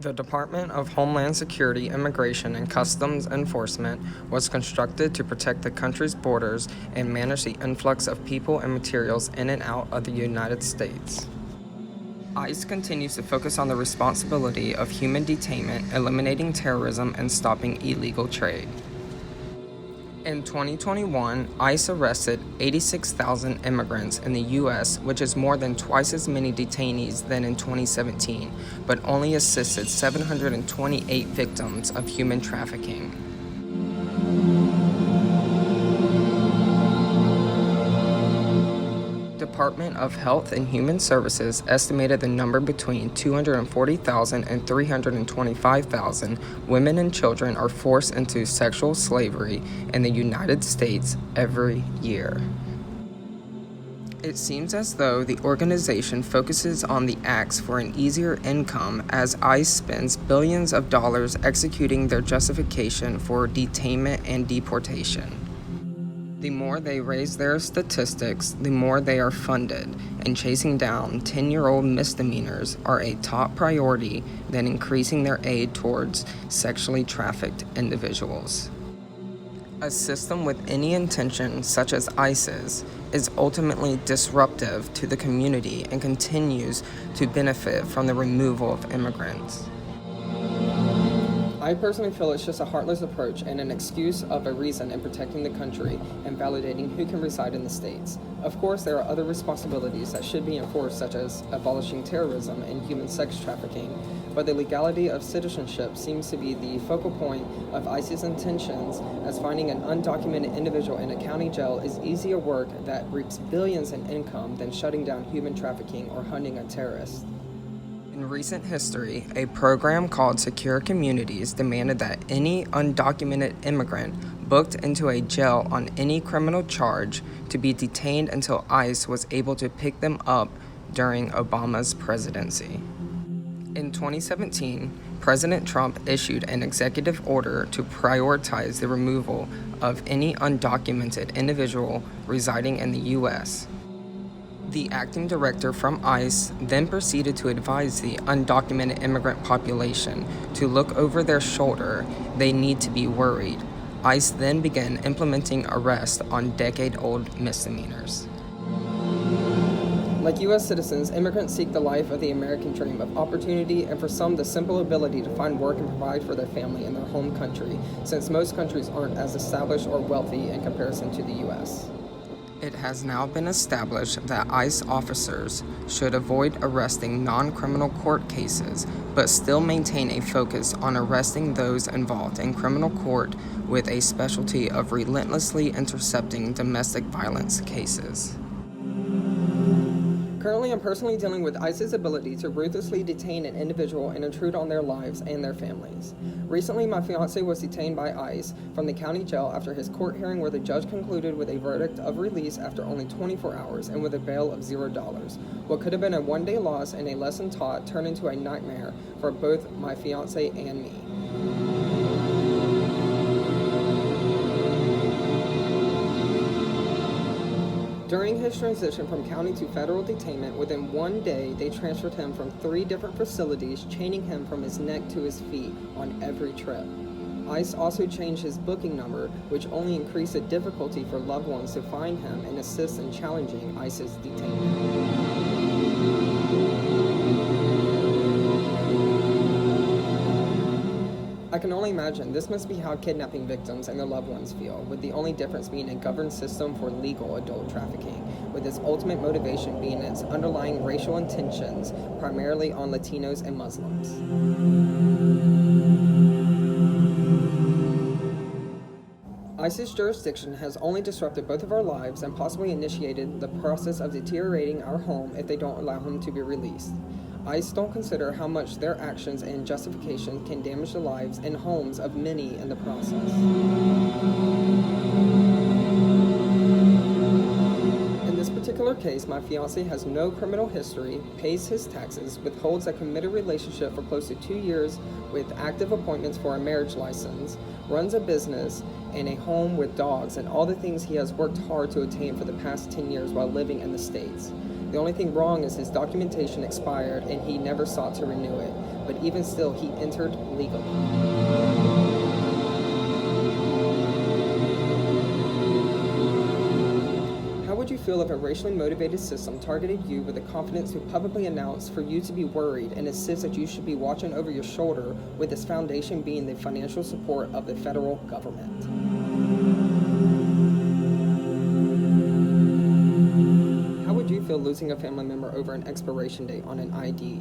The Department of Homeland Security, Immigration, and Customs Enforcement was constructed to protect the country's borders and manage the influx of people and materials in and out of the United States. ICE continues to focus on the responsibility of human detainment, eliminating terrorism, and stopping illegal trade. In 2021, ICE arrested 86,000 immigrants in the U.S., which is more than twice as many detainees than in 2017, but only assisted 728 victims of human trafficking. Department of Health and Human Services estimated the number between 240,000 and 325,000 women and children are forced into sexual slavery in the United States every year. It seems as though the organization focuses on the acts for an easier income as ICE spends billions of dollars executing their justification for detainment and deportation. The more they raise their statistics, the more they are funded, and chasing down 10-year-old misdemeanors are a top priority than increasing their aid towards sexually trafficked individuals. A system with any intention, such as ICE's, is ultimately disruptive to the community and continues to benefit from the removal of immigrants. I personally feel it's just a heartless approach and an excuse of a reason in protecting the country and validating who can reside in the states. Of course, there are other responsibilities that should be enforced, such as abolishing terrorism and human sex trafficking, but the legality of citizenship seems to be the focal point of ICE's intentions, as finding an undocumented individual in a county jail is easier work that reaps billions in income than shutting down human trafficking or hunting a terrorist. In recent history, a program called Secure Communities demanded that any undocumented immigrant booked into a jail on any criminal charge to be detained until ICE was able to pick them up during Obama's presidency. In 2017, President Trump issued an executive order to prioritize the removal of any undocumented individual residing in the U.S. The acting director from ICE then proceeded to advise the undocumented immigrant population to look over their shoulder. They need to be worried. ICE then began implementing arrests on decade-old misdemeanors. Like U.S. citizens, immigrants seek the life of the American dream of opportunity and for some the simple ability to find work and provide for their family in their home country, since most countries aren't as established or wealthy in comparison to the U.S. It has now been established that ICE officers should avoid arresting non-criminal court cases, but still maintain a focus on arresting those involved in criminal court with a specialty of relentlessly intercepting domestic violence cases. Currently, I'm personally dealing with ICE's ability to ruthlessly detain an individual and intrude on their lives and their families. Recently, my fiancé was detained by ICE from the county jail after his court hearing where the judge concluded with a verdict of release after only 24 hours and with a bail of $0. What could have been a one-day loss and a lesson taught turned into a nightmare for both my fiancé and me. During his transition from county to federal detainment, within one day, they transferred him from 3 different facilities, chaining him from his neck to his feet on every trip. ICE also changed his booking number, which only increased the difficulty for loved ones to find him and assist in challenging ICE's detainment. I can only imagine this must be how kidnapping victims and their loved ones feel, with the only difference being a governed system for legal adult trafficking, with its ultimate motivation being its underlying racial intentions, primarily on Latinos and Muslims. ICE's jurisdiction has only disrupted both of our lives and possibly initiated the process of deteriorating our home if they don't allow him to be released. ICE don't consider how much their actions and justification can damage the lives and homes of many in the process. In this particular case, my fiancé has no criminal history, pays his taxes, withholds a committed relationship for close to 2 years with active appointments for a marriage license, runs a business, and a home with dogs, and all the things he has worked hard to attain for the past 10 years while living in the States. The only thing wrong is his documentation expired and he never sought to renew it, but even still, he entered legally. How would you feel if a racially motivated system targeted you with the confidence to publicly announce for you to be worried and insist that you should be watching over your shoulder, with its foundation being the financial support of the federal government? How would you feel losing a family member over an expiration date on an ID?